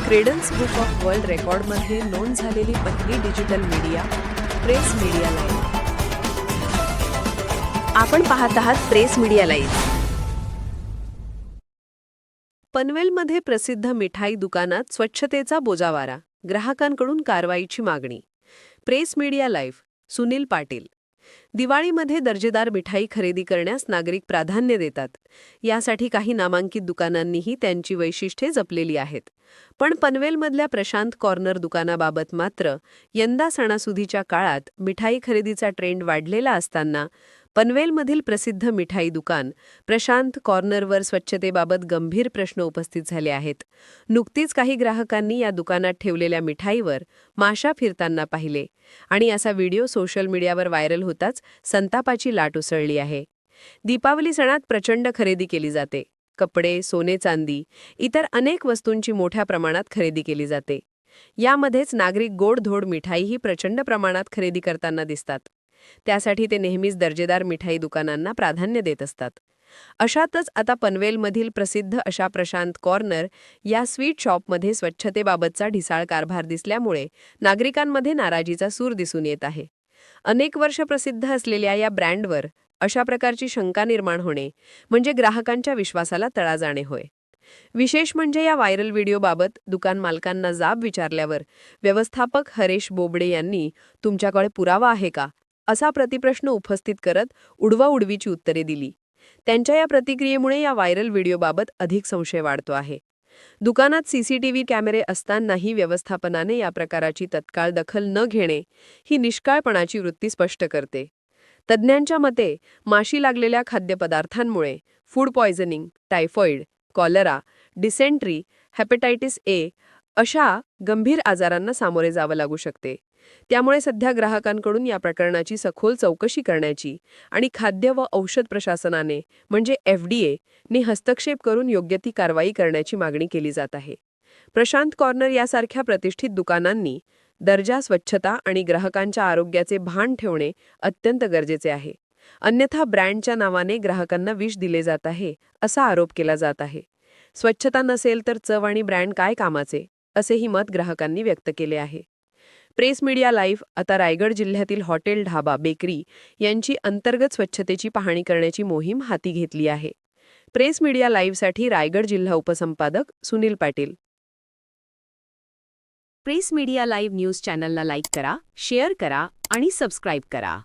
Credence book of world रेकॉर्डमध्ये नोंद झालेली पहिली digital media press media live. आपण पाहत आहात प्रेस मीडिया लाईव्ह. पनवेलमध्ये प्रसिद्ध मिठाई दुकानात स्वच्छतेचा बोजावारा, ग्राहकांकडून कारवाईची मागणी. Press media live. Sunil Patil. दिवाळीमध्ये दर्जेदार मिठाई खरेदी करण्यास नागरिक प्राधान्य देतात. यासाठी काही नामांकित दुकानांनीही त्यांची वैशिष्ट्ये जपलेली आहेत. पण पनवेलमधल्या प्रशांत कॉर्नर दुकानाबाबत मात्र यंदा सणासुदीच्या काळात मिठाई खरेदीचा ट्रेंड वाढलेला असताना पनवेलमधील प्रसिद्ध मिठाई दुकान प्रशांत कॉर्नरवर स्वच्छतेबाबत गंभीर प्रश्न उपस्थित झाले आहेत. नुकतीच काही ग्राहकांनी या दुकानात ठेवलेल्या मिठाईवर माशा फिरताना पाहिले आणि असा व्हिडिओ सोशल मीडियावर व्हायरल होताच संतापाची लाट उसळली आहे. दीपावली सणात प्रचंड खरेदी केली जाते. कपडे, सोने चांदी, इतर अनेक वस्तूंची मोठ्या प्रमाणात खरेदी केली जाते. यामध्येच नागरिक गोडधोड मिठाईही प्रचंड प्रमाणात खरेदी करताना दिसतात. त्यासाठी ते नेहमीच दर्जेदार मिठाई दुकानांना प्राधान्य देत असतात. अशातच आता पनवेलमधील प्रसिद्ध अशा प्रशांत कॉर्नर या स्वीट शॉपमध्ये स्वच्छतेबाबतचा ढिसाळ कारभार दिसल्यामुळे नागरिकांमध्ये नाराजीचा सूर दिसून येत आहे. अनेक वर्ष प्रसिद्ध असलेल्या या ब्रँडवर अशा प्रकारची शंका निर्माण होणे म्हणजे ग्राहकांच्या विश्वासाला तडा जाणे होय. विशेष म्हणजे या व्हायरल व्हिडिओबाबत दुकान मालकांना जाब विचारल्यावर व्यवस्थापक हरेश बोबडे यांनी "तुमच्याकडे पुरावा आहे का?" असा प्रतिप्रश्न उपस्थित करत उडवाउडवीची उत्तरे दिली. त्यांच्या या प्रतिक्रियेमुळे या व्हायरल व्हिडिओबाबत अधिक संशय वाढतो आहे. दुकानात सीसीटीव्ही कॅमेरे असतानाही व्यवस्थापनाने या प्रकाराची तत्काळ दखल न घेणे ही निष्काळपणाची वृत्ती स्पष्ट करते. तज्ज्ञांच्या मते माशी लागलेल्या खाद्यपदार्थांमुळे food poisoning, typhoid, cholera, dysentery, hepatitis A अशा गंभीर आजारांना सामोरे जावं लागू शकते. त्यामुळे सध्या ग्राहकांकडून या प्रकरणाची सखोल चौकशी करण्याची आणि खाद्य व औषध प्रशासनाने म्हणजे FDA ने हस्तक्षेप करून योग्य ती कारवाई करण्याची मागणी केली जात आहे. प्रशांत कॉर्नर यासारख्या प्रतिष्ठित दुकानांनी दर्जा, स्वच्छता आणि ग्राहकांच्या आरोग्याचे भान ठेवणे अत्यंत गरजेचे आहे. अन्यथा ब्रँडच्या नावाने ग्राहकांना विष दिले जात आहे असा आरोप केला जात आहे. स्वच्छता नसेल तर चव आणि ब्रँड काय कामाचे, असेही मत ग्राहकांनी व्यक्त केले आहे. प्रेस मीडिया लाईव्ह आता रायगड जिल्ह्यातील हॉटेल, ढाबा, बेकरी यांची अंतर्गत स्वच्छतेची पाहणी करण्याची मोहीम हाती घेतली आहे. प्रेस मीडिया लाईव्हसाठी रायगड जिल्हा उपसंपादक Sunil Patil. Press media live news चॅनलला लाईक करा, शेअर करा आणि सबस्क्राईब करा.